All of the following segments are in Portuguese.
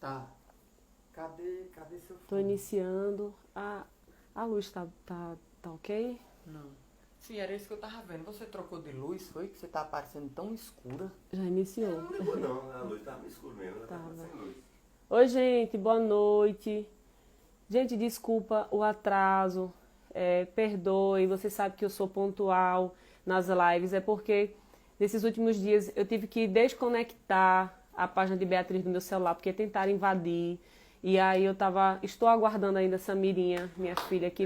Tá. Cadê seu Tô fone? iniciando. A luz tá ok? Não. Sim, era isso que eu tava vendo. Você trocou de luz, foi? Que você tá aparecendo tão escura. Já iniciou. Não ligou não, a luz tava escura mesmo, ela tava Tava. sem luz. Oi, gente, boa noite. Gente, desculpa o atraso. Perdoe, você sabe que eu sou pontual nas lives. É porque nesses últimos dias eu tive que desconectar a página de Beatriz do meu celular, porque tentaram invadir. E aí estou aguardando ainda a Samirinha, minha filha, que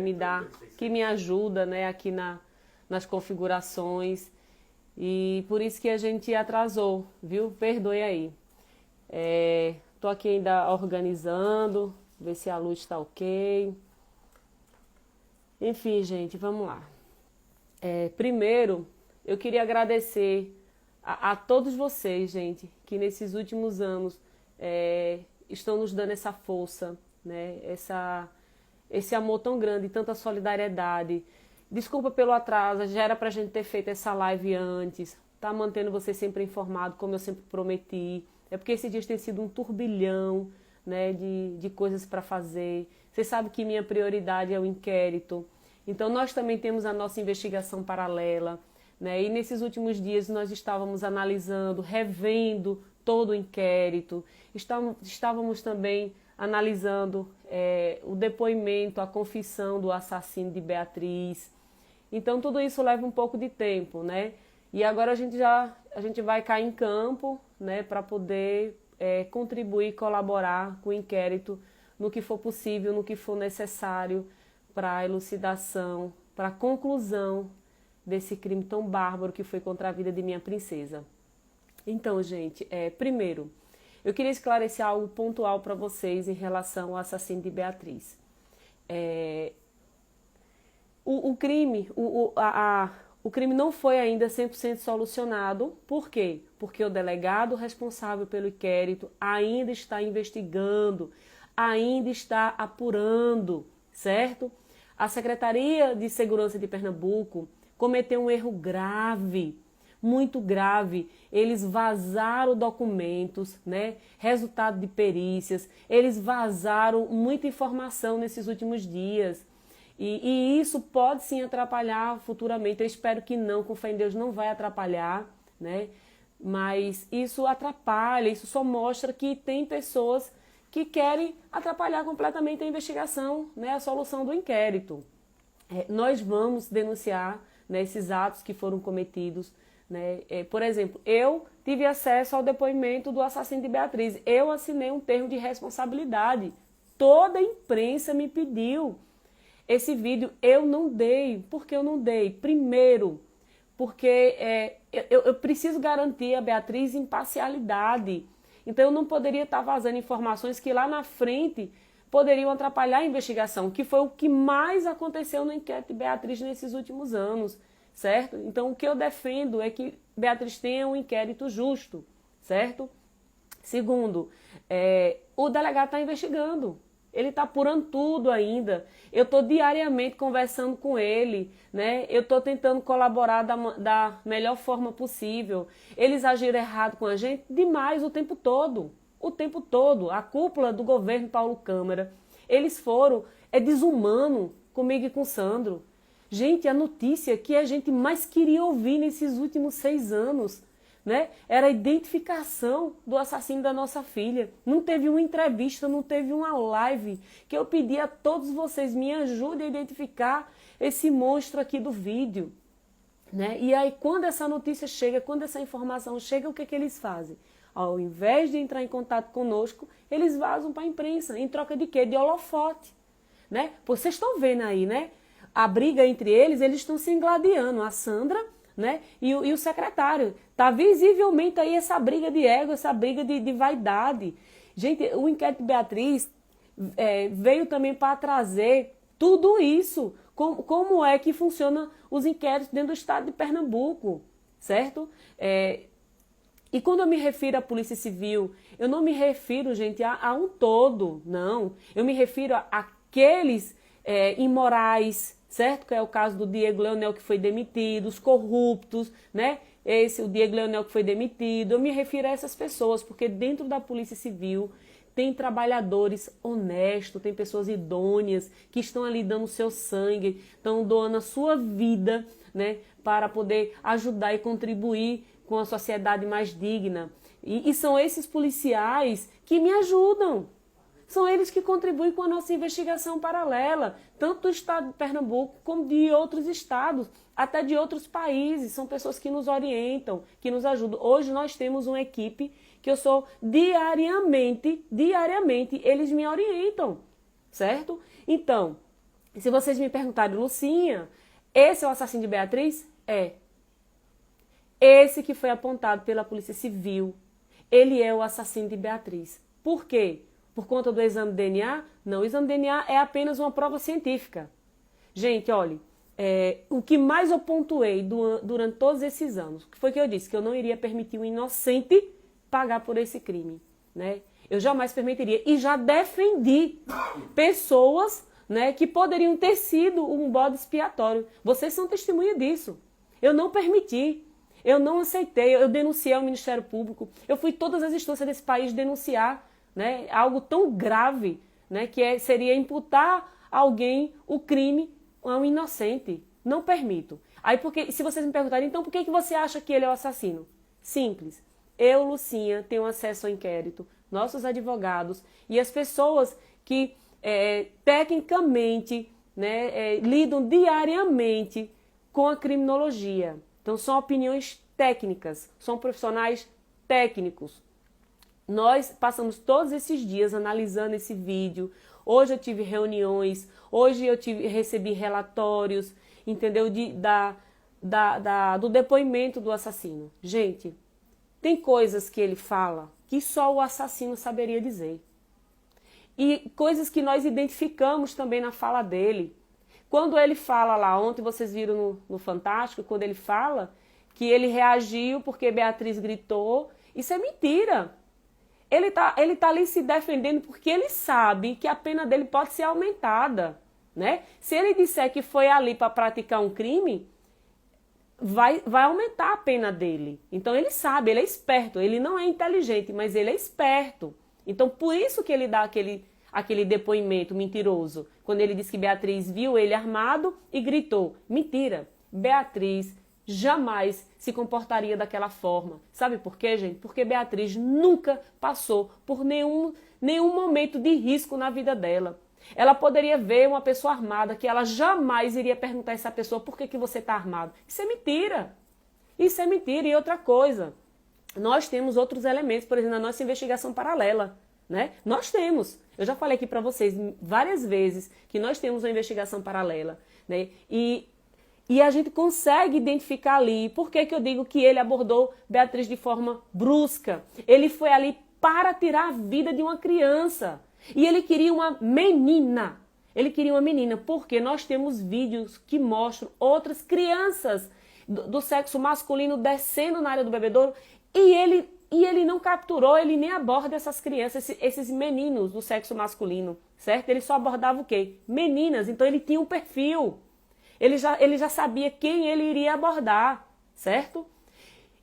me ajuda, né, aqui nas configurações. E por isso que a gente atrasou, viu? Perdoe aí. Tô aqui ainda organizando, ver se a luz está ok. Enfim, gente, vamos lá. Primeiro, eu queria agradecer a todos vocês, gente, que nesses últimos anos estão nos dando essa força, né? Esse amor tão grande, tanta solidariedade. Desculpa pelo atraso, já era pra gente ter feito essa live antes, tá mantendo você sempre informado, como eu sempre prometi. É porque esses dias tem sido um turbilhão, né, de coisas para fazer. Você sabe que minha prioridade é o inquérito. Então nós também temos a nossa investigação paralela, né? E nesses últimos dias nós estávamos analisando, revendo todo o inquérito. Estávamos também analisando o depoimento, a confissão do assassino de Beatriz. Então tudo isso leva um pouco de tempo, né? E agora a gente vai cair em campo, né, para poder contribuir, colaborar com o inquérito no que for possível, no que for necessário para a elucidação, para a conclusão desse crime tão bárbaro que foi contra a vida de minha princesa. Então, gente, primeiro, eu queria esclarecer algo pontual para vocês em relação ao assassino de Beatriz. O crime não foi ainda 100% solucionado. Por quê? Porque o delegado responsável pelo inquérito ainda está investigando, ainda está apurando, certo? A Secretaria de Segurança de Pernambuco cometeu um erro grave, muito grave. Eles vazaram documentos, né? Resultado de perícias, eles vazaram muita informação nesses últimos dias. E isso pode sim atrapalhar futuramente. Eu espero que não, com fé em Deus não vai atrapalhar, né? Mas isso atrapalha, isso só mostra que tem pessoas que querem atrapalhar completamente a investigação, né? A solução do inquérito. Nós vamos denunciar, né, esses atos que foram cometidos, né? Por exemplo, eu tive acesso ao depoimento do assassino de Beatriz. Eu assinei um termo de responsabilidade. Toda a imprensa me pediu. Esse vídeo eu não dei. Por que eu não dei? Primeiro, porque eu preciso garantir a Beatriz imparcialidade. Então eu não poderia estar vazando informações que lá na frente poderiam atrapalhar a investigação, que foi o que mais aconteceu no inquérito de Beatriz nesses últimos anos, certo? Então o que eu defendo é que Beatriz tenha um inquérito justo, certo? Segundo, o delegado está investigando. Ele está apurando tudo ainda. Eu estou diariamente conversando com ele, né? Eu estou tentando colaborar da melhor forma possível. Eles agiram errado com a gente demais o tempo todo. O tempo todo. A cúpula do governo Paulo Câmara, eles foram desumano comigo e com o Sandro. Gente, a notícia que a gente mais queria ouvir nesses últimos 6 anos, né? Era a identificação do assassino da nossa filha. Não teve uma entrevista, não teve uma live que eu pedi a todos vocês, me ajudem a identificar esse monstro aqui do vídeo, né? E aí quando essa notícia chega, quando essa informação chega, o que que eles fazem? Ao invés de entrar em contato conosco, eles vazam para a imprensa. Em troca de quê? De holofote, né? Vocês estão vendo aí, né? A briga entre eles estão se engladiando. A Sandra, né? E o secretário. Está visivelmente aí essa briga de ego, essa briga de vaidade. Gente, o inquérito de Beatriz veio também para trazer tudo isso. Como é que funcionam os inquéritos dentro do estado de Pernambuco, certo? E quando eu me refiro à Polícia Civil, eu não me refiro, gente, a um todo, não. Eu me refiro àqueles imorais, certo? Que é o caso do Diego Leonel, que foi demitido, os corruptos, né? O Diego Leonel que foi demitido. Eu me refiro a essas pessoas, porque dentro da Polícia Civil tem trabalhadores honestos, tem pessoas idôneas que estão ali dando o seu sangue, estão doando a sua vida, né, para poder ajudar e contribuir com a sociedade mais digna. E são esses policiais que me ajudam. São eles que contribuem com a nossa investigação paralela, tanto do estado de Pernambuco como de outros estados, até de outros países. São pessoas que nos orientam, que nos ajudam. Hoje nós temos uma equipe que eu sou diariamente, eles me orientam, certo? Então, se vocês me perguntarem, Lucinha, esse é o assassino de Beatriz? É. Esse que foi apontado pela Polícia Civil, ele é o assassino de Beatriz. Por quê? Por conta do exame de DNA? Não, o exame de DNA é apenas uma prova científica. Gente, olha, o que mais eu pontuei durante todos esses anos, que foi que eu disse? Que eu não iria permitir um inocente pagar por esse crime, né? Eu jamais permitiria. E já defendi pessoas, né, que poderiam ter sido um bode expiatório. Vocês são testemunha disso. Eu não permiti. Eu não aceitei. Eu denunciei ao Ministério Público. Eu fui em todas as instâncias desse país denunciar, né, algo tão grave, né, que seria imputar a alguém o crime a um inocente. Não permito. Aí, se vocês me perguntarem, então por que você acha que ele é o assassino? Simples. Eu, Lucinha, tenho acesso ao inquérito, nossos advogados e as pessoas que tecnicamente, né, lidam diariamente com a criminologia. Então são opiniões técnicas, são profissionais técnicos. Nós passamos todos esses dias analisando esse vídeo. Hoje eu tive reuniões, hoje eu recebi relatórios, entendeu? Do depoimento do assassino. Gente, tem coisas que ele fala que só o assassino saberia dizer. E coisas que nós identificamos também na fala dele. Quando ele fala lá, ontem vocês viram no Fantástico, quando ele fala que ele reagiu porque Beatriz gritou, isso é mentira. Ele tá ali se defendendo porque ele sabe que a pena dele pode ser aumentada, né? Se ele disser que foi ali para praticar um crime, vai aumentar a pena dele. Então ele sabe, ele é esperto, ele não é inteligente, mas ele é esperto. Então por isso que ele dá aquele depoimento mentiroso, quando ele diz que Beatriz viu ele armado e gritou. Mentira, Beatriz jamais se comportaria daquela forma. Sabe por quê, gente? Porque Beatriz nunca passou por nenhum momento de risco na vida dela. Ela poderia ver uma pessoa armada que ela jamais iria perguntar a essa pessoa por que você está armado. Isso é mentira. Isso é mentira. E outra coisa, nós temos outros elementos, por exemplo, na nossa investigação paralela, né? Nós temos. Eu já falei aqui para vocês várias vezes que nós temos uma investigação paralela, né? E a gente consegue identificar ali. Por que eu digo que ele abordou Beatriz de forma brusca? Ele foi ali para tirar a vida de uma criança. E ele queria uma menina. Ele queria uma menina, porque nós temos vídeos que mostram outras crianças do sexo masculino descendo na área do bebedouro e ele não capturou, ele nem aborda essas crianças, esses meninos do sexo masculino, certo? Ele só abordava o quê? Meninas, então ele tinha um perfil. Ele já sabia quem ele iria abordar, certo?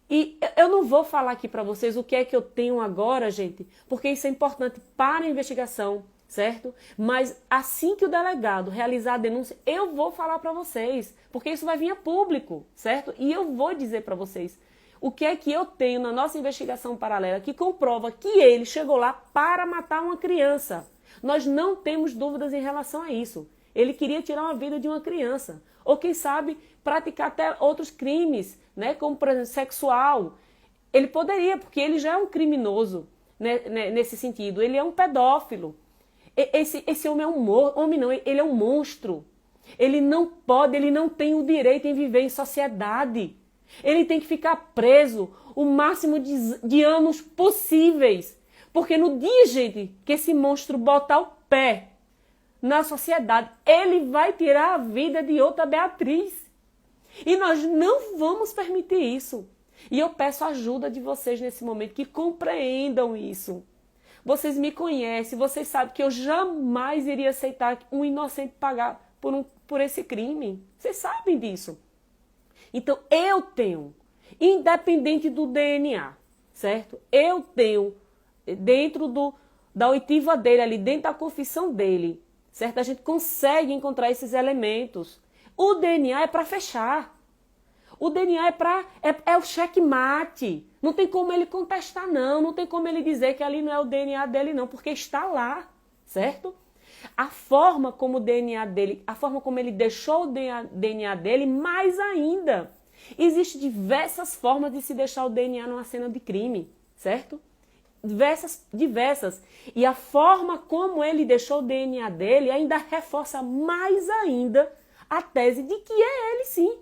E eu não vou falar aqui para vocês o que é que eu tenho agora, gente, porque isso é importante para a investigação, certo? Mas assim que o delegado realizar a denúncia, eu vou falar para vocês, porque isso vai vir a público, certo? E eu vou dizer para vocês o que é que eu tenho na nossa investigação paralela que comprova que ele chegou lá para matar uma criança. Nós não temos dúvidas em relação a isso. Ele queria tirar uma vida de uma criança. Ou quem sabe praticar até outros crimes, né? Como por exemplo sexual. Ele poderia, porque ele já é um criminoso, né? Nesse sentido. Ele é um pedófilo. Esse homem é um homem não, ele é um monstro. Ele não pode, ele não tem o direito em viver em sociedade. Ele tem que ficar preso o máximo de anos possíveis. Porque no dia, gente, que esse monstro botar o pé na sociedade, ele vai tirar a vida de outra Beatriz. E nós não vamos permitir isso. E eu peço a ajuda de vocês nesse momento, que compreendam isso. Vocês me conhecem, vocês sabem que eu jamais iria aceitar um inocente pagar por esse crime. Vocês sabem disso. Então eu tenho, independente do DNA, certo? Eu tenho, dentro da oitiva dele ali, dentro da confissão dele, certo? A gente consegue encontrar esses elementos. O DNA é para fechar. O DNA é o checkmate. Não tem como ele contestar, não. Não tem como ele dizer que ali não é o DNA dele, não, porque está lá, certo? A forma como o DNA dele, a forma como ele deixou o DNA dele, mais ainda. Existem diversas formas de se deixar o DNA numa cena de crime, certo? Diversas. E a forma como ele deixou o DNA dele ainda reforça mais ainda a tese de que é ele sim,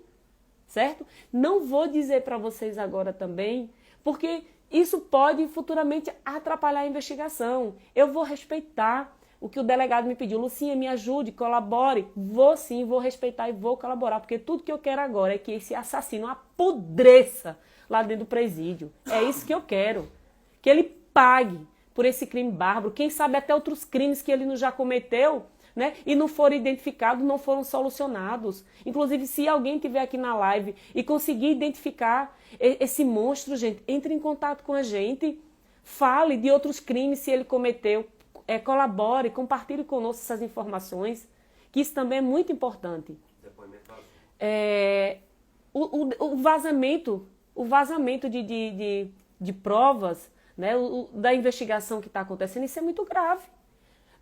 certo? Não vou dizer para vocês agora também, porque isso pode futuramente atrapalhar a investigação. Eu vou respeitar o que o delegado me pediu. Lucinha, me ajude, colabore. Vou sim, vou respeitar e vou colaborar, porque tudo que eu quero agora é que esse assassino apodreça lá dentro do presídio. É isso que eu quero. Que ele pague por esse crime bárbaro. Quem sabe até outros crimes que ele não já cometeu, né? E não foram identificados, não foram solucionados. Inclusive, se alguém estiver aqui na live e conseguir identificar esse monstro, gente, entre em contato com a gente. Fale de outros crimes se ele cometeu. Colabore, compartilhe conosco essas informações, que isso também é muito importante. O vazamento de provas, né, da investigação que está acontecendo, isso é muito grave.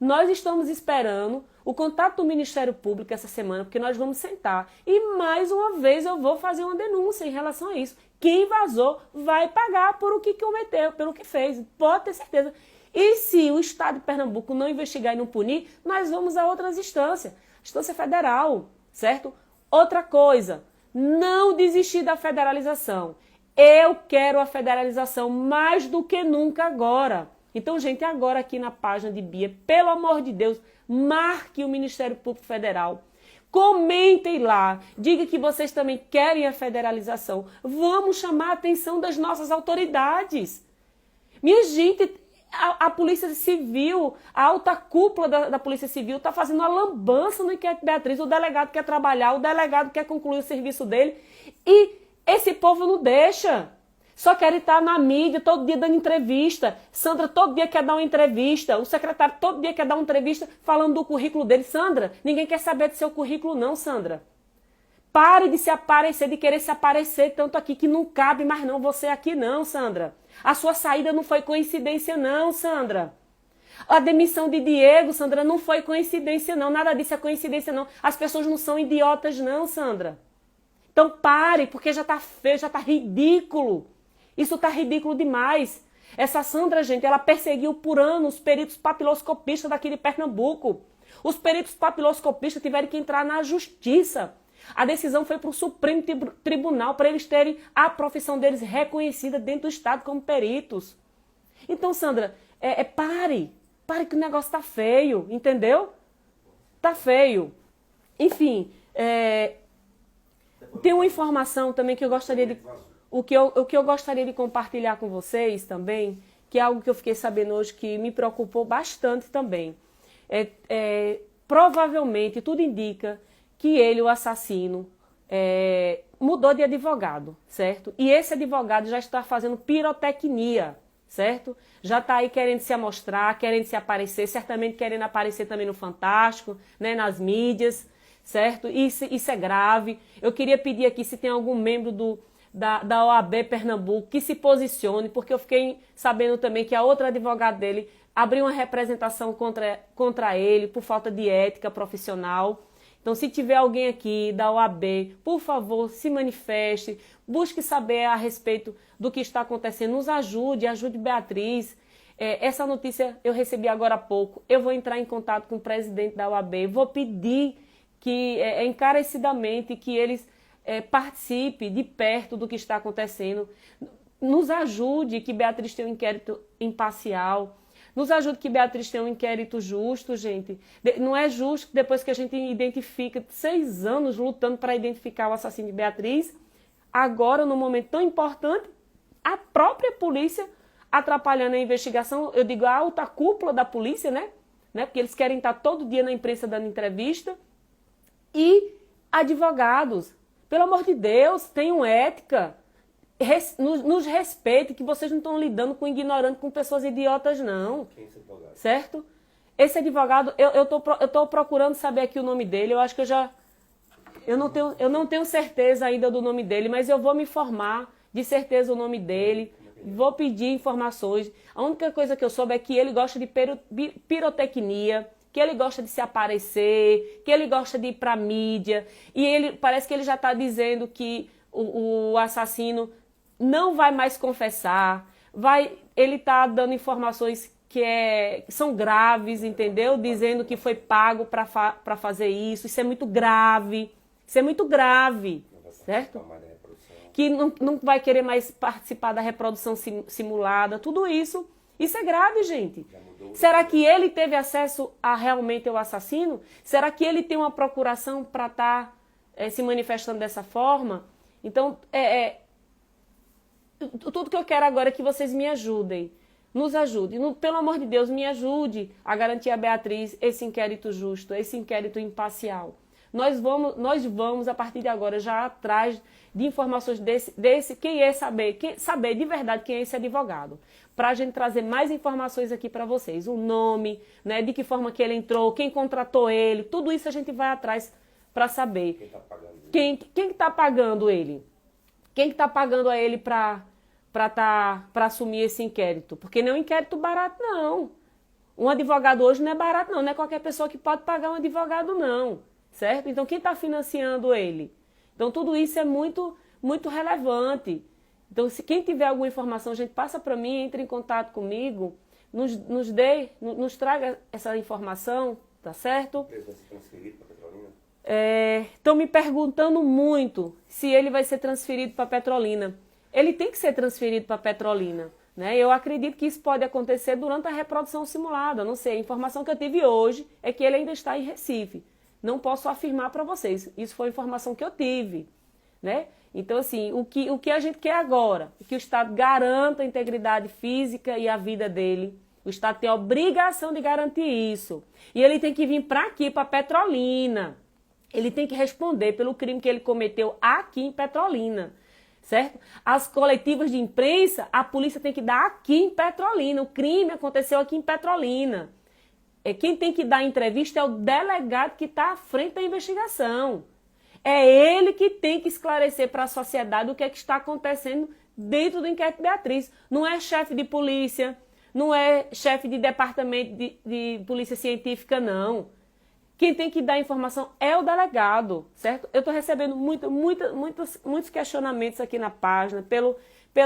Nós estamos esperando o contato do Ministério Público essa semana, porque nós vamos sentar. E mais uma vez eu vou fazer uma denúncia em relação a isso. Quem vazou vai pagar por o que cometeu, pelo que fez. Pode ter certeza. E se o Estado de Pernambuco não investigar e não punir, nós vamos a outras instâncias. Instância federal, certo? Outra coisa, não desistir da federalização. Eu quero a federalização mais do que nunca agora. Então, gente, agora aqui na página de Bia, pelo amor de Deus, marque o Ministério Público Federal. Comentem lá, diga que vocês também querem a federalização. Vamos chamar a atenção das nossas autoridades. Minha gente, a Polícia Civil, a alta cúpula da Polícia Civil está fazendo uma lambança no inquérito Beatriz. O delegado quer trabalhar, o delegado quer concluir o serviço dele e esse povo não deixa. Só quer estar na mídia todo dia dando entrevista. Sandra todo dia quer dar uma entrevista. O secretário todo dia quer dar uma entrevista falando do currículo dele. Sandra, ninguém quer saber do seu currículo não, Sandra. Pare de se aparecer, de querer se aparecer tanto aqui que não cabe mais não você aqui não, Sandra. A sua saída não foi coincidência não, Sandra. A demissão de Diego, Sandra, não foi coincidência não. Nada disso é coincidência não. As pessoas não são idiotas não, Sandra. Então pare, porque já está feio, já está ridículo. Isso está ridículo demais. Essa Sandra, gente, ela perseguiu por anos os peritos papiloscopistas daqui de Pernambuco. Os peritos papiloscopistas tiveram que entrar na justiça. A decisão foi para o Supremo Tribunal para eles terem a profissão deles reconhecida dentro do Estado como peritos. Então, Sandra, pare que o negócio está feio, entendeu? Está feio. Enfim, tem uma informação também que eu gostaria de... O que eu gostaria de compartilhar com vocês também, que é algo que eu fiquei sabendo hoje que me preocupou bastante também. Provavelmente, tudo indica que ele, o assassino, mudou de advogado, certo? E esse advogado já está fazendo pirotecnia, certo? Já está aí querendo se amostrar, querendo se aparecer, certamente querendo aparecer também no Fantástico, né, nas mídias, certo? Isso é grave. Eu queria pedir aqui se tem algum membro da OAB Pernambuco que se posicione, porque eu fiquei sabendo também que a outra advogada dele abriu uma representação contra ele por falta de ética profissional. Então, se tiver alguém aqui da OAB, por favor, se manifeste, busque saber a respeito do que está acontecendo, nos ajude Beatriz. Essa notícia eu recebi agora há pouco, eu vou entrar em contato com o presidente da OAB, vou pedir que encarecidamente que eles participem de perto do que está acontecendo, nos ajude que Beatriz tenha um inquérito imparcial, nos ajude que Beatriz tenha um inquérito justo, gente. Não é justo que depois que a gente identifica 6 anos lutando para identificar o assassino de Beatriz, agora, num momento tão importante, a própria polícia atrapalhando a investigação, eu digo a alta cúpula da polícia, né? Porque eles querem estar todo dia na imprensa dando entrevista. E advogados, pelo amor de Deus, tenham ética. nos respeite, que vocês não estão lidando com ignorante, com pessoas idiotas, não. Quem é esse advogado? Certo? Esse advogado, eu tô procurando saber aqui o nome dele, eu acho que eu não tenho certeza ainda do nome dele, mas eu vou me informar de certeza o nome dele, vou pedir informações. A única coisa que eu soube é que ele gosta de pirotecnia, que ele gosta de se aparecer, que ele gosta de ir pra mídia, e ele parece que ele já está dizendo que o assassino não vai mais confessar, ele está dando informações que são graves, entendeu? Dizendo que foi pago para fazer isso. Isso é muito grave. Isso é muito grave, certo? Que não vai querer mais participar da reprodução simulada. Tudo isso. Isso é grave, gente. Será que ele teve acesso a realmente ao assassino? Será que ele tem uma procuração para estar se manifestando dessa forma? Então, tudo que eu quero agora é que vocês me ajudem. Nos ajude. Pelo amor de Deus, me ajude a garantir a Beatriz esse inquérito justo, esse inquérito imparcial. Nós vamos a partir de agora, já atrás de informações desse quem é saber de verdade quem é esse advogado. Para a gente trazer mais informações aqui para vocês. O nome, né, de que forma que ele entrou, quem contratou ele, tudo isso a gente vai atrás para saber. Quem está pagando ele? Quem está pagando ele? Quem está pagando a ele para assumir esse inquérito? Porque não é um inquérito barato, não. Um advogado hoje não é barato, não. Não é qualquer pessoa que pode pagar um advogado, não. Certo? Então, quem está financiando ele? Então, tudo isso é muito, muito relevante. Então, se quem tiver alguma informação, gente, passa para mim, entre em contato comigo, nos traga essa informação, tá certo? O preço vai ser transferido para Petrolina? Estão me perguntando muito se ele vai ser transferido para Petrolina. Ele tem que ser transferido para Petrolina, né? Eu acredito que isso pode acontecer durante a reprodução simulada. Não sei, a informação que eu tive hoje é que ele ainda está em Recife. Não posso afirmar para vocês. Isso foi a informação que eu tive, né? Então, assim, o que a gente quer agora? É que o Estado garanta a integridade física e a vida dele. O Estado tem a obrigação de garantir isso. E ele tem que vir para aqui, para Petrolina. Ele tem que responder pelo crime que ele cometeu aqui em Petrolina. Certo? As coletivas de imprensa, a polícia tem que dar aqui em Petrolina. O crime aconteceu aqui em Petrolina. Quem tem que dar entrevista é o delegado que está à frente da investigação. É ele que tem que esclarecer para a sociedade o que é que está acontecendo dentro do inquérito Beatriz. Não é chefe de polícia, não é chefe de departamento de polícia científica, não. Quem tem que dar informação é o delegado, certo? Eu estou recebendo muitos questionamentos aqui na página, pelo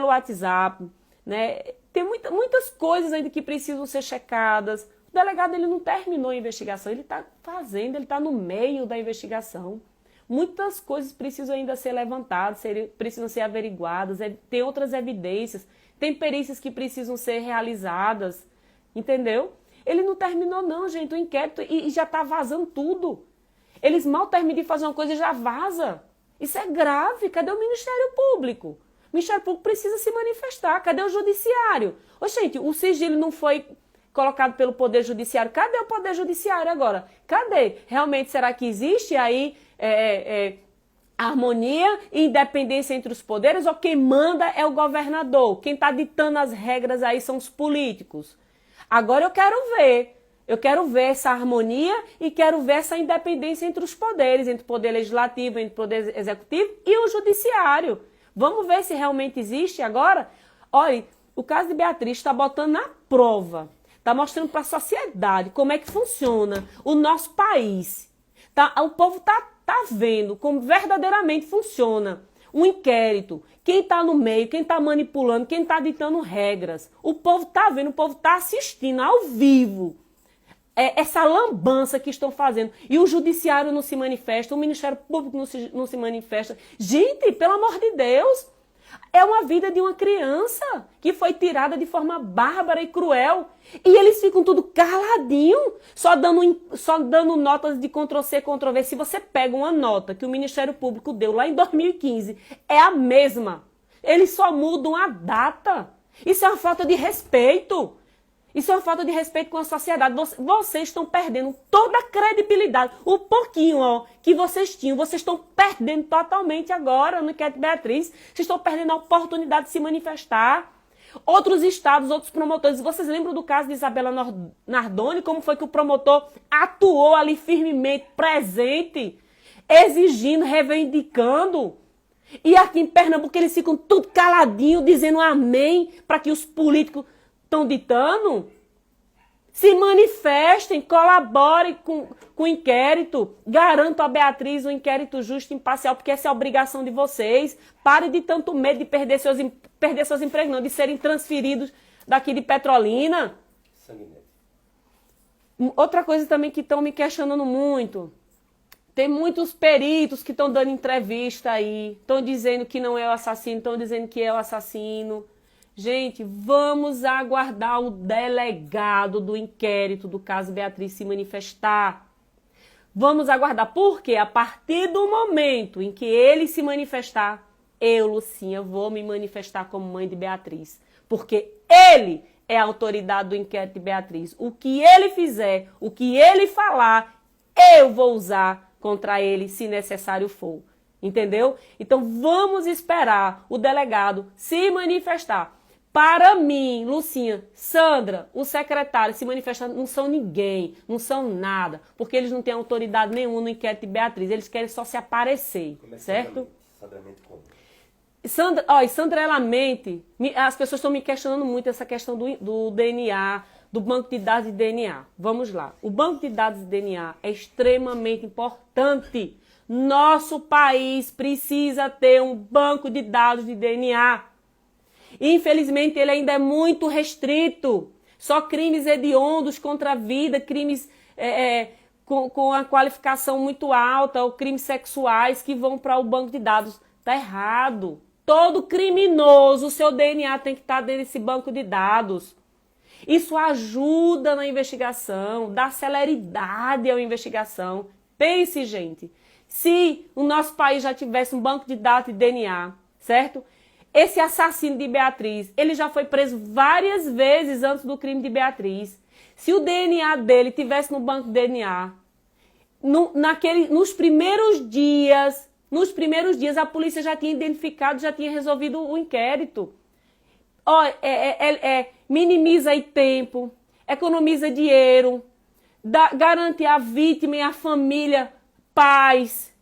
WhatsApp, né? Tem muitas coisas ainda que precisam ser checadas. O delegado ele não terminou a investigação, ele está fazendo, ele está no meio da investigação. Muitas coisas precisam ainda ser levantadas, precisam ser averiguadas, tem outras evidências, tem perícias que precisam ser realizadas, entendeu? Ele não terminou não, gente, o inquérito e já está vazando tudo. Eles mal terminam de fazer uma coisa e já vaza. Isso é grave. Cadê o Ministério Público? O Ministério Público precisa se manifestar. Cadê o Judiciário? Ô, gente, o sigilo não foi colocado pelo Poder Judiciário. Cadê o Poder Judiciário agora? Cadê? Realmente, será que existe aí harmonia e independência entre os poderes? Ou quem manda é o governador? Quem está ditando as regras aí são os políticos? Agora eu quero ver essa harmonia e quero ver essa independência entre os poderes, entre o poder legislativo, entre o poder executivo e o judiciário. Vamos ver se realmente existe agora. Olha, o caso de Beatriz está botando na prova, está mostrando para a sociedade como é que funciona o nosso país. O povo está vendo como verdadeiramente funciona um inquérito. Quem está no meio, quem está manipulando, quem está ditando regras. O povo está vendo, o povo está assistindo ao vivo essa lambança que estão fazendo. E o judiciário não se manifesta, o Ministério Público não se manifesta. Gente, pelo amor de Deus, é uma vida de uma criança que foi tirada de forma bárbara e cruel. E eles ficam tudo caladinho, só dando notas de Ctrl-C, Ctrl-V. Se você pega uma nota que o Ministério Público deu lá em 2015, é a mesma. Eles só mudam a data. Isso é uma falta de respeito. Isso é uma falta de respeito com a sociedade. Vocês estão perdendo toda a credibilidade. O pouquinho, ó, que vocês tinham, vocês estão perdendo totalmente agora no Inquérito Beatriz. Vocês estão perdendo a oportunidade de se manifestar. Outros estados, outros promotores. Vocês lembram do caso de Isabela Nardoni? Como foi que o promotor atuou ali firmemente, presente, exigindo, reivindicando? E aqui em Pernambuco eles ficam tudo caladinho, dizendo amém, para que os políticos estão ditando. Se manifestem, colaborem com o inquérito. Garanto a Beatriz um inquérito justo e imparcial, porque essa é a obrigação de vocês. Pare de tanto medo de perder seus empregos, não, de serem transferidos daqui de Petrolina. Sanguinete. Outra coisa também que estão me questionando muito. Tem muitos peritos que estão dando entrevista aí, estão dizendo que não é o assassino, estão dizendo que é o assassino. Gente, vamos aguardar o delegado do inquérito do caso Beatriz se manifestar. Vamos aguardar, porque a partir do momento em que ele se manifestar, eu, Lucinha, vou me manifestar como mãe de Beatriz. Porque ele é a autoridade do inquérito de Beatriz. O que ele fizer, o que ele falar, eu vou usar contra ele, se necessário for. Entendeu? Então, vamos esperar o delegado se manifestar. Para mim, Lucinha, Sandra, o secretário se manifestar, não são ninguém, não são nada, porque eles não têm autoridade nenhuma no inquérito de Beatriz, eles querem só se aparecer, Como é que certo? Sandra mente como? Sandra, ela mente. As pessoas estão me questionando muito essa questão do DNA, do banco de dados de DNA. Vamos lá. O banco de dados de DNA é extremamente importante. Nosso país precisa ter um banco de dados de DNA. Infelizmente, ele ainda é muito restrito. Só crimes hediondos contra a vida, crimes com a qualificação muito alta, ou crimes sexuais que vão para o banco de dados. Está errado. Todo criminoso, o seu DNA tem que estar dentro desse banco de dados. Isso ajuda na investigação, dá celeridade à investigação. Pense, gente, se o nosso país já tivesse um banco de dados de DNA, certo? Esse assassino de Beatriz, ele já foi preso várias vezes antes do crime de Beatriz. Se o DNA dele tivesse no banco de DNA, nos primeiros dias, a polícia já tinha identificado, já tinha resolvido o inquérito. Minimiza aí tempo, economiza dinheiro, garante à vítima e à família paz.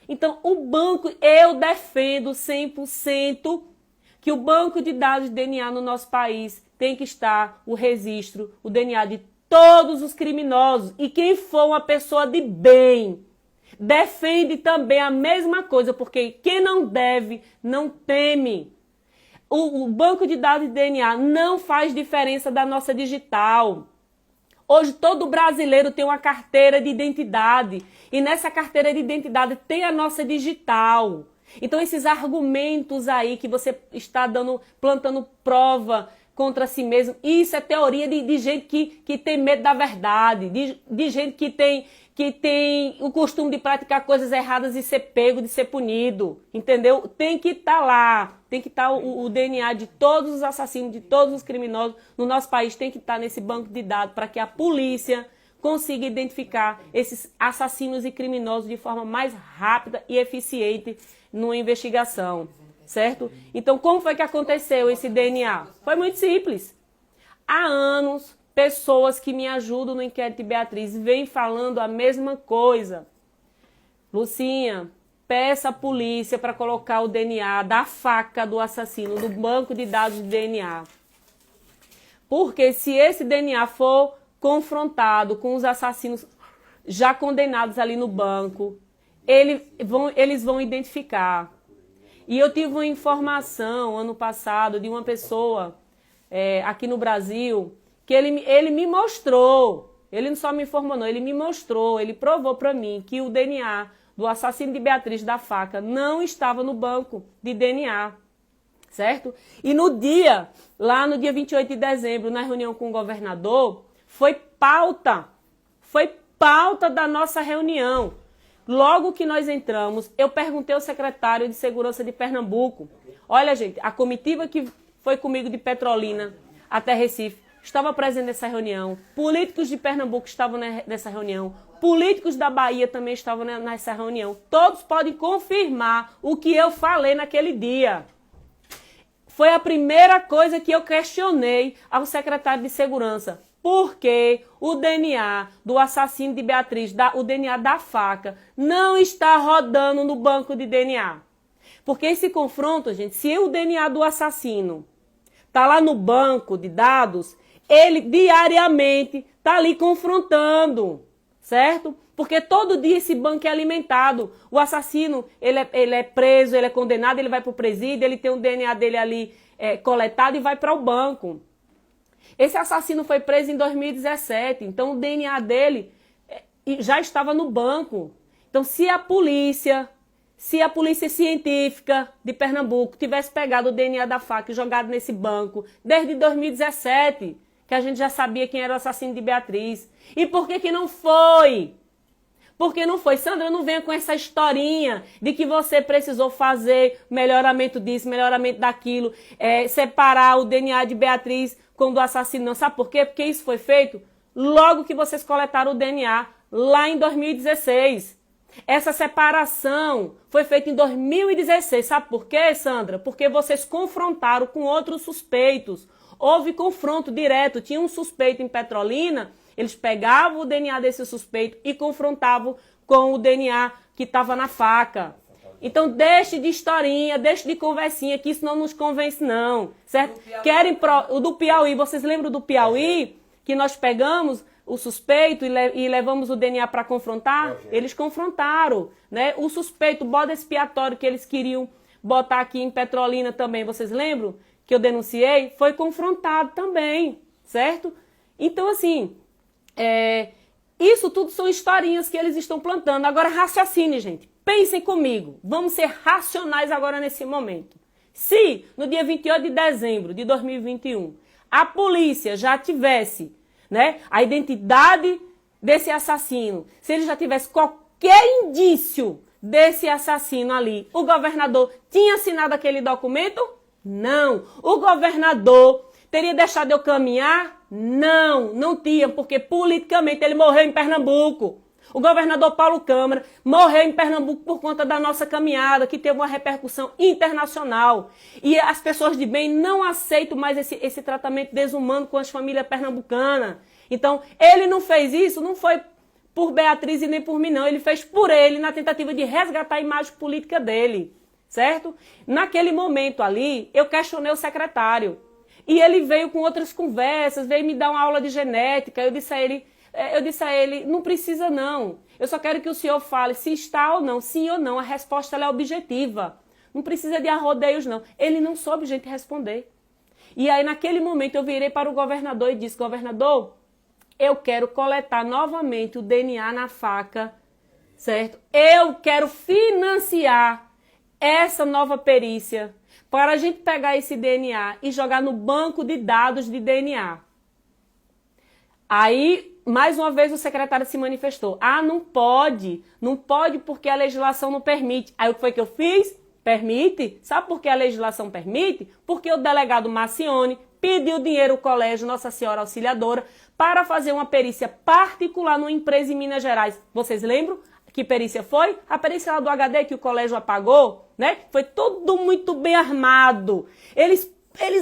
Então, o banco, eu defendo 100% que o banco de dados de DNA no nosso país tem que estar o registro, o DNA de todos os criminosos. E quem for uma pessoa de bem, defende também a mesma coisa, porque quem não deve, não teme. O banco de dados de DNA não faz diferença da nossa digital. Hoje todo brasileiro tem uma carteira de identidade e nessa carteira de identidade tem a nossa digital. Então esses argumentos aí que você está plantando prova contra si mesmo, isso é teoria de gente que tem medo da verdade, de gente que tem o costume de praticar coisas erradas e ser pego, de ser punido, entendeu? Tem que estar lá, tem que estar o DNA de todos os assassinos, de todos os criminosos no nosso país, tem que estar nesse banco de dados para que a polícia consiga identificar esses assassinos e criminosos de forma mais rápida e eficiente numa investigação, certo? Então, como foi que aconteceu esse DNA? Foi muito simples. Há anos, pessoas que me ajudam no inquérito de Beatriz vêm falando a mesma coisa. Lucinha, peça à polícia para colocar o DNA da faca do assassino no banco de dados de DNA. Porque se esse DNA for confrontado com os assassinos já condenados ali no banco, eles vão identificar. E eu tive uma informação ano passado de uma pessoa aqui no Brasil que ele me mostrou, ele não só me informou não, ele me mostrou, ele provou para mim que o DNA do assassino de Beatriz da faca não estava no banco de DNA, certo? E lá no dia 28 de dezembro, na reunião com o governador, foi pauta da nossa reunião. Logo que nós entramos, eu perguntei ao secretário de Segurança de Pernambuco, olha gente, a comitiva que foi comigo de Petrolina até Recife, estava presente nessa reunião, políticos de Pernambuco estavam nessa reunião, políticos da Bahia também estavam nessa reunião. Todos podem confirmar o que eu falei naquele dia. Foi a primeira coisa que eu questionei ao secretário de Segurança. Por que o DNA do assassino de Beatriz, o DNA da faca, não está rodando no banco de DNA? Porque esse confronto, gente, se o DNA do assassino está lá no banco de dados, ele diariamente está ali confrontando, certo? Porque todo dia esse banco é alimentado. O assassino, ele é preso, ele é condenado, ele vai para o presídio, ele tem o DNA dele ali coletado e vai para o banco. Esse assassino foi preso em 2017, então o DNA dele já estava no banco. Então se a polícia científica de Pernambuco tivesse pegado o DNA da faca e jogado nesse banco desde 2017, que a gente já sabia quem era o assassino de Beatriz. E por que não foi? Por que não foi? Sandra, não venha com essa historinha de que você precisou fazer melhoramento disso, melhoramento daquilo, separar o DNA de Beatriz com o do assassino. Não, sabe por quê? Porque isso foi feito logo que vocês coletaram o DNA, lá em 2016. Essa separação foi feita em 2016. Sabe por quê, Sandra? Porque vocês confrontaram com outros suspeitos. Houve confronto direto. Tinha um suspeito em Petrolina, eles pegavam o DNA desse suspeito e confrontavam com o DNA que estava na faca. Então deixe de historinha, deixe de conversinha, que isso não nos convence não, certo? O do Piauí, vocês lembram do Piauí? Que nós pegamos o suspeito e levamos o DNA para confrontar? Eles confrontaram, né? O suspeito, o bode expiatório que eles queriam botar aqui em Petrolina também, vocês lembram? Que eu denunciei, foi confrontado também, certo? Então, assim, isso tudo são historinhas que eles estão plantando. Agora, raciocine, gente. Pensem comigo. Vamos ser racionais agora nesse momento. Se, no dia 28 de dezembro de 2021, a polícia já tivesse, né, a identidade desse assassino, se ele já tivesse qualquer indício desse assassino ali, o governador tinha assinado aquele documento? Não. O governador teria deixado eu caminhar? Não, não tinha, porque politicamente ele morreu em Pernambuco. O governador Paulo Câmara morreu em Pernambuco por conta da nossa caminhada, que teve uma repercussão internacional. E as pessoas de bem não aceitam mais esse tratamento desumano com as famílias pernambucanas. Então, ele não fez isso, não foi por Beatriz e nem por mim, não. Ele fez por ele, na tentativa de resgatar a imagem política dele, certo? Naquele momento ali, eu questionei o secretário. E ele veio com outras conversas, veio me dar uma aula de genética. Eu disse a ele, não precisa não. Eu só quero que o senhor fale se está ou não, sim ou não. A resposta ela é objetiva. Não precisa de arrodeios não. Ele não soube gente responder. E aí naquele momento eu virei para o governador e disse, governador, eu quero coletar novamente o DNA na faca, certo? Eu quero financiar essa nova perícia para a gente pegar esse DNA e jogar no banco de dados de DNA. Aí, mais uma vez, o secretário se manifestou. Ah, não pode porque a legislação não permite. Aí o que foi que eu fiz? Permite. Sabe por que a legislação permite? Porque o delegado Marcione pediu dinheiro ao colégio Nossa Senhora Auxiliadora para fazer uma perícia particular numa empresa em Minas Gerais. Vocês lembram? Que perícia foi? A perícia lá do HD que o colégio apagou, né? Foi tudo muito bem armado. Eles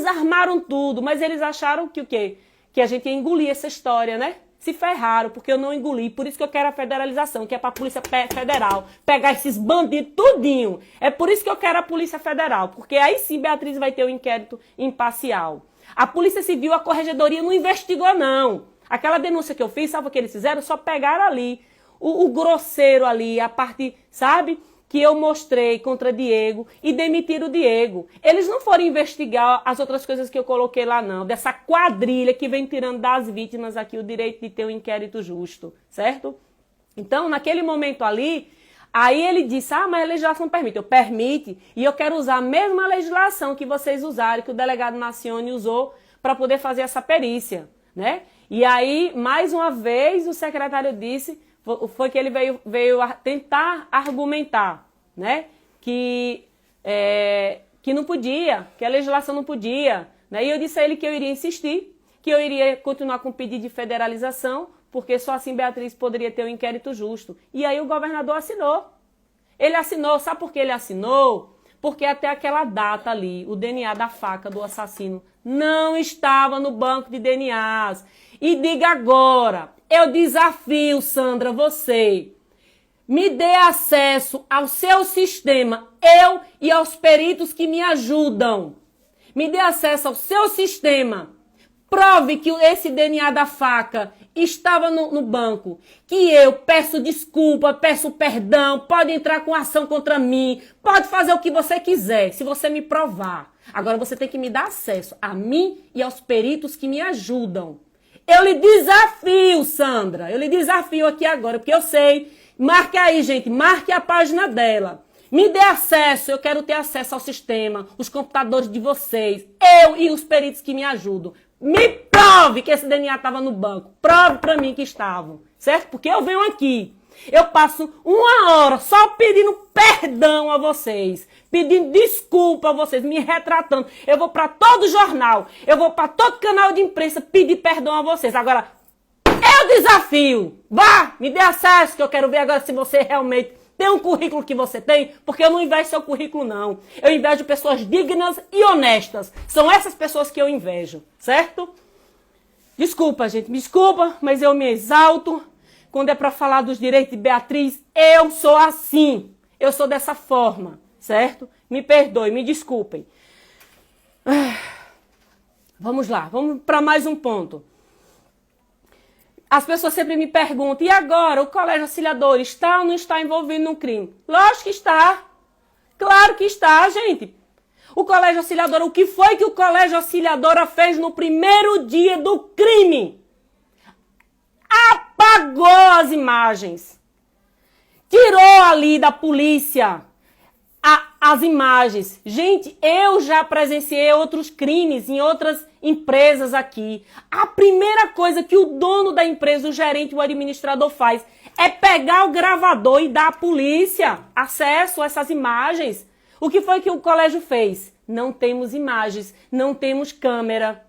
armaram tudo, mas eles acharam que o quê? Que a gente ia engolir essa história, né? Se ferraram, porque eu não engoli. Por isso que eu quero a federalização, que é para a Polícia Federal pegar esses bandidos tudinho. É por isso que eu quero a Polícia Federal, porque aí sim Beatriz vai ter um inquérito imparcial. A Polícia Civil, a Corregedoria não investigou, não. Aquela denúncia que eu fiz, sabe o que eles fizeram? Só pegaram ali o grosseiro ali, a parte, sabe, que eu mostrei contra Diego e demitiram o Diego. Eles não foram investigar as outras coisas que eu coloquei lá, não. Dessa quadrilha que vem tirando das vítimas aqui o direito de ter um inquérito justo, certo? Então, naquele momento ali, aí ele disse, mas a legislação permite. Eu permite, e eu quero usar a mesma legislação que vocês usaram, que o delegado Marcione usou para poder fazer essa perícia, né? E aí, mais uma vez, o secretário disse, foi que ele veio tentar argumentar, né? Que não podia, que a legislação não podia. Né? E eu disse a ele que eu iria insistir, que eu iria continuar com o pedido de federalização, porque só assim Beatriz poderia ter um inquérito justo. E aí o governador assinou. Ele assinou, sabe por que ele assinou? Porque até aquela data ali, o DNA da faca do assassino não estava no banco de DNAs. E diga agora, eu desafio, Sandra, você, me dê acesso ao seu sistema, eu e aos peritos que me ajudam. Me dê acesso ao seu sistema. Prove que esse DNA da faca estava no banco. Que eu peço desculpa, peço perdão, pode entrar com ação contra mim, pode fazer o que você quiser, se você me provar. Agora você tem que me dar acesso a mim e aos peritos que me ajudam. Eu lhe desafio, Sandra, eu lhe desafio aqui agora, porque eu sei. Marque aí, gente, marque a página dela. Me dê acesso, eu quero ter acesso ao sistema, os computadores de vocês, eu e os peritos que me ajudam. Me prove que esse DNA estava no banco. Prove para mim que estavam, certo? Porque eu venho aqui, eu passo 1 hora só pedindo perdão a vocês, pedindo desculpa a vocês, me retratando. Eu vou para todo jornal, eu vou para todo canal de imprensa pedir perdão a vocês. Agora, eu desafio, vá, me dê acesso, que eu quero ver agora se você realmente tem um currículo que você tem, porque eu não invejo seu currículo, não. Eu invejo pessoas dignas e honestas. São essas pessoas que eu invejo, certo? Desculpa, gente, me desculpa, mas eu me exalto. Quando é para falar dos direitos de Beatriz, eu sou assim. Eu sou dessa forma, certo? Me perdoe, me desculpem. Vamos lá, vamos para mais um ponto. As pessoas sempre me perguntam, e agora, o colégio auxiliador está ou não está envolvido no crime? Lógico que está. Claro que está, gente. O colégio auxiliador, o que foi que o colégio auxiliadora fez no primeiro dia do crime? Apagou as imagens. Tirou ali da polícia as imagens. Gente, eu já presenciei outros crimes em outras empresas aqui. A primeira coisa que o dono da empresa, o gerente, o administrador faz é pegar o gravador e dar à polícia acesso a essas imagens. O que foi que o colégio fez? Não temos imagens, não temos câmera.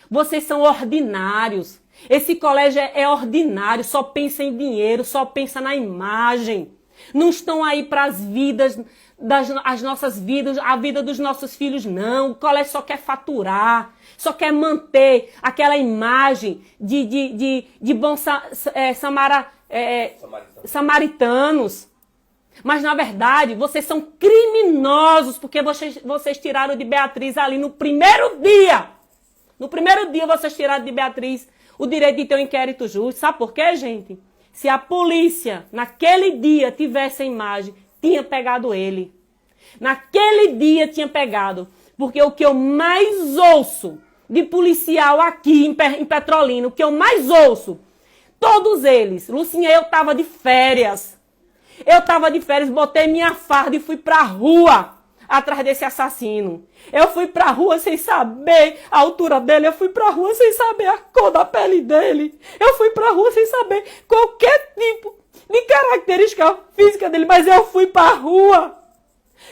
Vocês são ordinários. Esse colégio é ordinário, só pensa em dinheiro, só pensa na imagem. Não estão aí para as vidas, as nossas vidas, a vida dos nossos filhos, não. O colégio só quer faturar, só quer manter aquela imagem de bons samaritanos. Mas, na verdade, vocês são criminosos, porque vocês tiraram de Beatriz ali no primeiro dia. No primeiro dia, vocês tiraram de Beatriz o direito de ter um inquérito justo. Sabe por quê, gente? Se a polícia, naquele dia, tivesse a imagem, tinha pegado ele. Naquele dia tinha pegado. Porque o que eu mais ouço de policial aqui em Petrolina, o que eu mais ouço, todos eles, Lucinha, eu estava de férias. Eu estava de férias, botei minha farda e fui pra rua atrás desse assassino. Eu fui pra rua sem saber a altura dele, eu fui pra rua sem saber a cor da pele dele. Eu fui pra rua sem saber qualquer tipo de característica física dele, mas eu fui pra rua.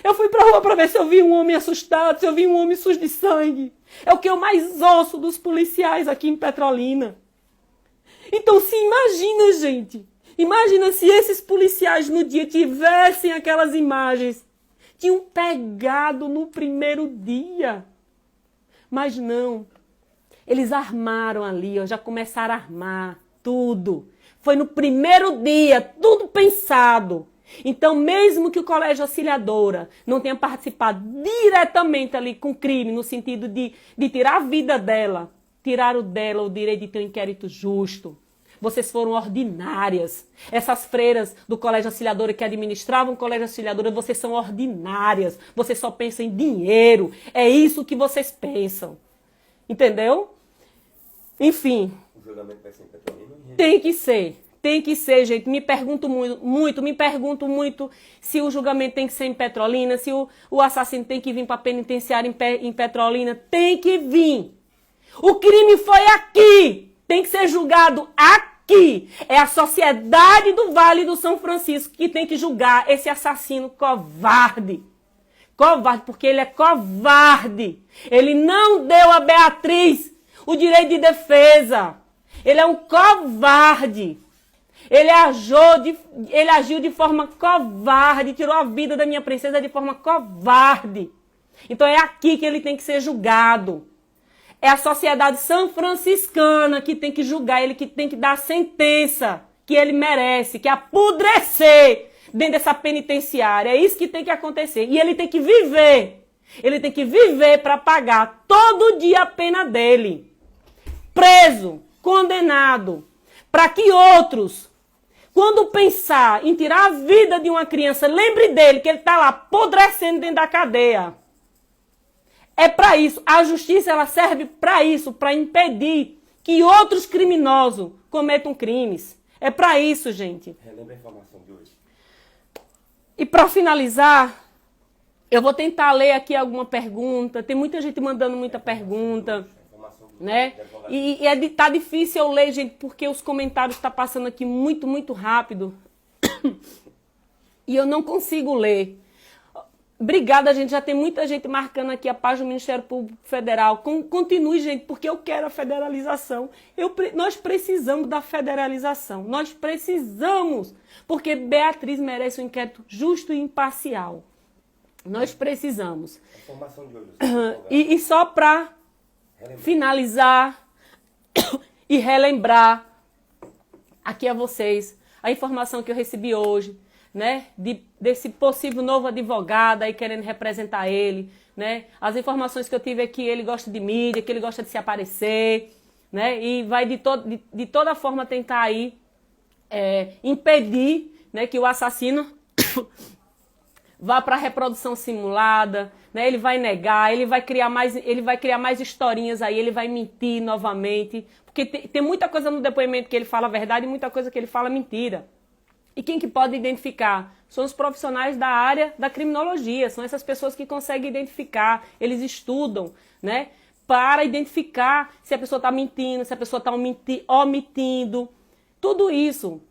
Eu fui pra rua pra ver se eu vi um homem assustado, se eu vi um homem sujo de sangue. É o que eu mais ouço dos policiais aqui em Petrolina. Então se imagina, gente. Imagina se esses policiais no dia tivessem aquelas imagens. Tinham pegado no primeiro dia. Mas não. Eles armaram ali, ó, já começaram a armar tudo. Foi no primeiro dia, tudo pensado. Então, mesmo que o colégio auxiliadora não tenha participado diretamente ali com crime, no sentido de tirar a vida dela, tiraram dela o direito de ter um inquérito justo. Vocês foram ordinárias. Essas freiras do colégio auxiliadora que administravam o colégio auxiliadora, vocês são ordinárias. Vocês só pensam em dinheiro. É isso que vocês pensam. Entendeu? Enfim. O julgamento vai ser em Petrolina? Tem que ser. Tem que ser, gente. Me pergunto muito se o julgamento tem que ser em Petrolina, se o assassino tem que vir para a penitenciária em Petrolina. Tem que vir. O crime foi aqui. Tem que ser julgado aqui. É a sociedade do Vale do São Francisco que tem que julgar esse assassino covarde. Covarde, porque ele é covarde. Ele não deu a Beatriz o direito de defesa. Ele é um covarde. Ele agiu de forma covarde, tirou a vida da minha princesa de forma covarde. Então é aqui que ele tem que ser julgado. É a sociedade são-franciscana que tem que julgar ele, que tem que dar a sentença que ele merece, que é apodrecer dentro dessa penitenciária. É isso que tem que acontecer. E ele tem que viver. Ele tem que viver para pagar todo dia a pena dele. Preso, condenado. Para que outros, quando pensar em tirar a vida de uma criança, lembre dele que ele está lá apodrecendo dentro da cadeia. É para isso. A justiça ela serve para isso, para impedir que outros criminosos cometam crimes. É para isso, gente. Relembra a informação de hoje. E para finalizar, eu vou tentar ler aqui alguma pergunta. Tem muita gente mandando muita pergunta, né? E tá difícil eu ler, gente, porque os comentários estão passando aqui muito, muito rápido. E eu não consigo ler. Obrigada, gente. Já tem muita gente marcando aqui a página do Ministério Público Federal. Continue, gente, porque eu quero a federalização. Nós precisamos da federalização. Nós precisamos, porque Beatriz merece um inquérito justo e imparcial. Nós precisamos. A informação de hoje. E só para finalizar e relembrar aqui a vocês a informação que eu recebi hoje, né, desse possível novo advogado aí querendo representar ele, né, as informações que eu tive é que ele gosta de mídia, que ele gosta de se aparecer, né, e vai de toda forma tentar aí impedir, né, que o assassino vá para a reprodução simulada, né, ele vai negar, ele vai criar mais historinhas aí, ele vai mentir novamente, porque tem muita coisa no depoimento que ele fala a verdade e muita coisa que ele fala mentira. E quem que pode identificar? São os profissionais da área da criminologia, são essas pessoas que conseguem identificar, eles estudam, né, para identificar se a pessoa está mentindo, se a pessoa está omitindo, tudo isso,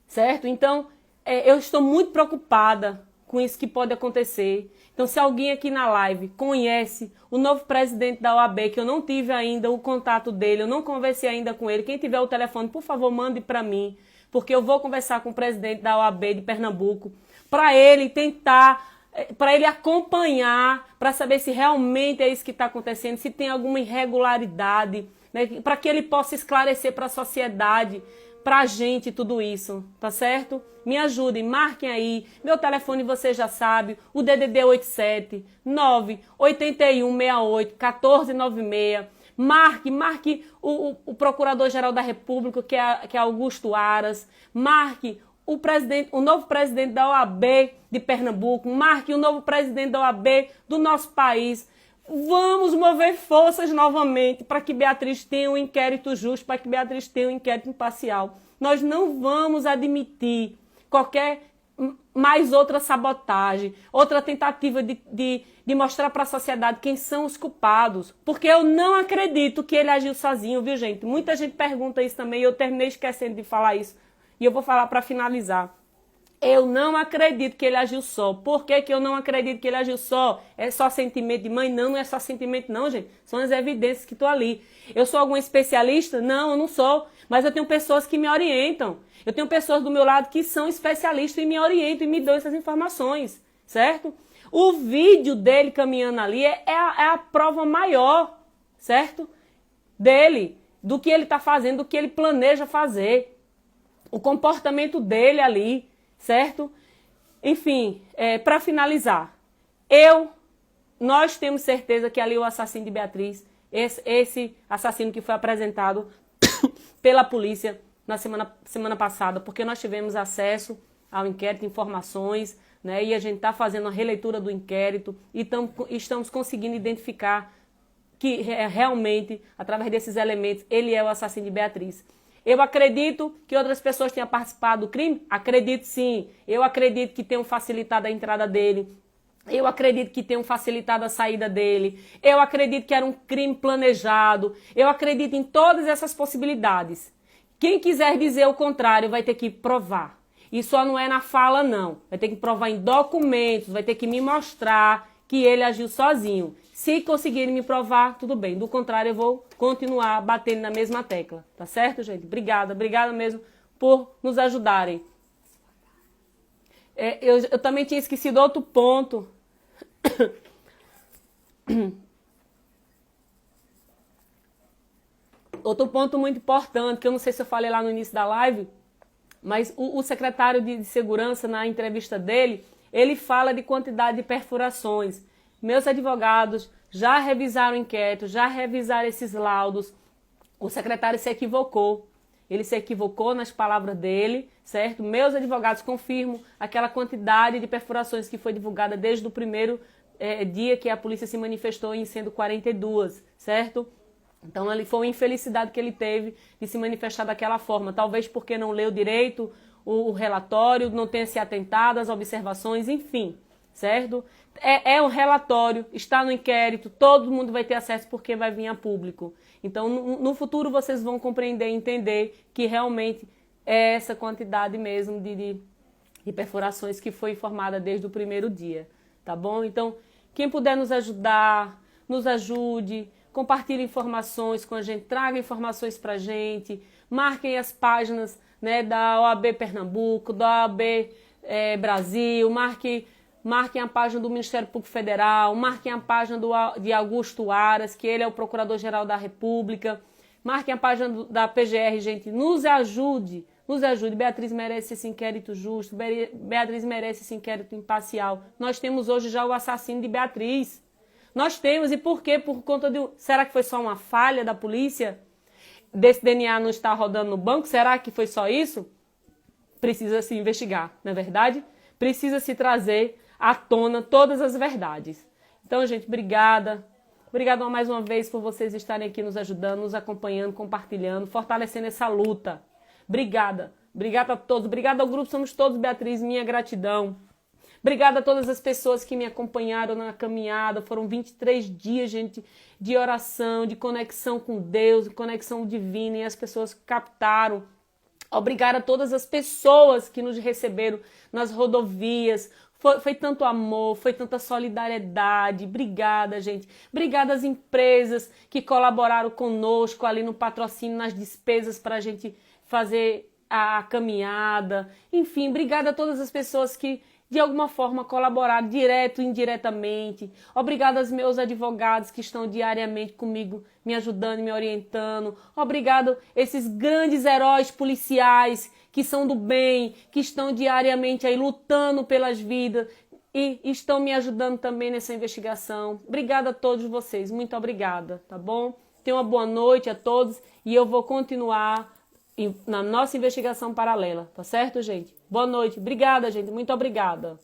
certo? Então, eu estou muito preocupada com isso que pode acontecer. Então, se alguém aqui na live conhece o novo presidente da OAB, que eu não tive ainda o contato dele, eu não conversei ainda com ele, quem tiver o telefone, por favor, mande para mim, porque eu vou conversar com o presidente da OAB de Pernambuco, para ele tentar, para ele acompanhar, para saber se realmente é isso que está acontecendo, se tem alguma irregularidade, né, para que ele possa esclarecer para a sociedade, para a gente tudo isso, tá certo? Me ajudem, marquem aí, meu telefone você já sabe, o DDD 87 98168 1496. Marque o Procurador-Geral da República, que é Augusto Aras. Marque o novo presidente da OAB de Pernambuco. Marque o novo presidente da OAB do nosso país. Vamos mover forças novamente para que Beatriz tenha um inquérito justo, para que Beatriz tenha um inquérito imparcial. Nós não vamos admitir qualquer mais outra sabotagem, outra tentativa de mostrar para a sociedade quem são os culpados. Porque eu não acredito que ele agiu sozinho, viu, gente? Muita gente pergunta isso também e eu terminei esquecendo de falar isso. E eu vou falar para finalizar. Eu não acredito que ele agiu só. Por que eu não acredito que ele agiu só? É só sentimento de mãe? Não, não é só sentimento não, gente. São as evidências que estão ali. Eu sou algum especialista? Não, eu não sou. Mas eu tenho pessoas que me orientam. Eu tenho pessoas do meu lado que são especialistas e me orientam e me dão essas informações, certo? O vídeo dele caminhando ali é a prova maior, certo? Dele, do que ele está fazendo, do que ele planeja fazer. O comportamento dele ali, certo? Enfim, para finalizar, nós temos certeza que ali o assassino de Beatriz, esse assassino que foi apresentado pela polícia na semana passada, porque nós tivemos acesso ao inquérito, informações, né, e a gente está fazendo a releitura do inquérito e estamos conseguindo identificar que realmente, através desses elementos, ele é o assassino de Beatriz. Eu acredito que outras pessoas tenham participado do crime? Acredito sim. Eu acredito que tenham facilitado a entrada dele. Eu acredito que tenham facilitado a saída dele. Eu acredito que era um crime planejado. Eu acredito em todas essas possibilidades. Quem quiser dizer o contrário vai ter que provar. E só não é na fala, não. Vai ter que provar em documentos, vai ter que me mostrar que ele agiu sozinho. Se conseguirem me provar, tudo bem. Do contrário, eu vou continuar batendo na mesma tecla. Tá certo, gente? Obrigada mesmo por nos ajudarem. Eu também tinha esquecido outro ponto. Outro ponto muito importante, que eu não sei se eu falei lá no início da live, mas o secretário de segurança, na entrevista dele, ele fala de quantidade de perfurações. Meus advogados já revisaram o inquérito, já revisaram esses laudos. O secretário se equivocou. Ele se equivocou nas palavras dele, certo? Meus advogados confirmam aquela quantidade de perfurações que foi divulgada desde o primeiro dia que a polícia se manifestou, em sendo 42, certo? Então, foi uma infelicidade que ele teve de se manifestar daquela forma. Talvez porque não leu direito o relatório, não tenha se atentado às observações, enfim, certo? É um relatório, está no inquérito, todo mundo vai ter acesso porque vai vir a público. Então, no futuro, vocês vão compreender e entender que realmente é essa quantidade mesmo de perfurações que foi informada desde o primeiro dia, tá bom? Então, quem puder nos ajudar, nos ajude, compartilhe informações com a gente, traga informações pra gente, marquem as páginas, né, da OAB Pernambuco, da OAB Brasil, marquem a página do Ministério Público Federal, marquem a página de Augusto Aras, que ele é o Procurador-Geral da República, marquem a página da PGR, gente, nos ajude. Beatriz merece esse inquérito justo, Beatriz merece esse inquérito imparcial. Nós temos hoje já o assassino de Beatriz. Nós temos, e por quê? Por conta de... Será que foi só uma falha da polícia? Desse DNA não estar rodando no banco? Será que foi só isso? Precisa se investigar, não é verdade? Precisa se trazer à tona todas as verdades. Então, gente, obrigada. Obrigada mais uma vez por vocês estarem aqui nos ajudando, nos acompanhando, compartilhando, fortalecendo essa luta. Obrigada. Obrigada a todos. Obrigada ao grupo Somos Todos, Beatriz. Minha gratidão. Obrigada a todas as pessoas que me acompanharam na caminhada. Foram 23 dias, gente, de oração, de conexão com Deus, de conexão divina, e as pessoas captaram. Obrigada a todas as pessoas que nos receberam nas rodovias. Foi tanto amor, foi tanta solidariedade. Obrigada, gente. Obrigada às empresas que colaboraram conosco ali no patrocínio, nas despesas para a gente fazer a caminhada. Enfim, obrigada a todas as pessoas que de alguma forma colaboraram, direto e indiretamente. Obrigada aos meus advogados que estão diariamente comigo, me ajudando, me orientando. Obrigado a esses grandes heróis policiais que são do bem, que estão diariamente aí lutando pelas vidas e estão me ajudando também nessa investigação. Obrigada a todos vocês, muito obrigada, tá bom? Tenham uma boa noite a todos e eu vou continuar na nossa investigação paralela, tá certo, gente? Boa noite. Obrigada, gente. Muito obrigada.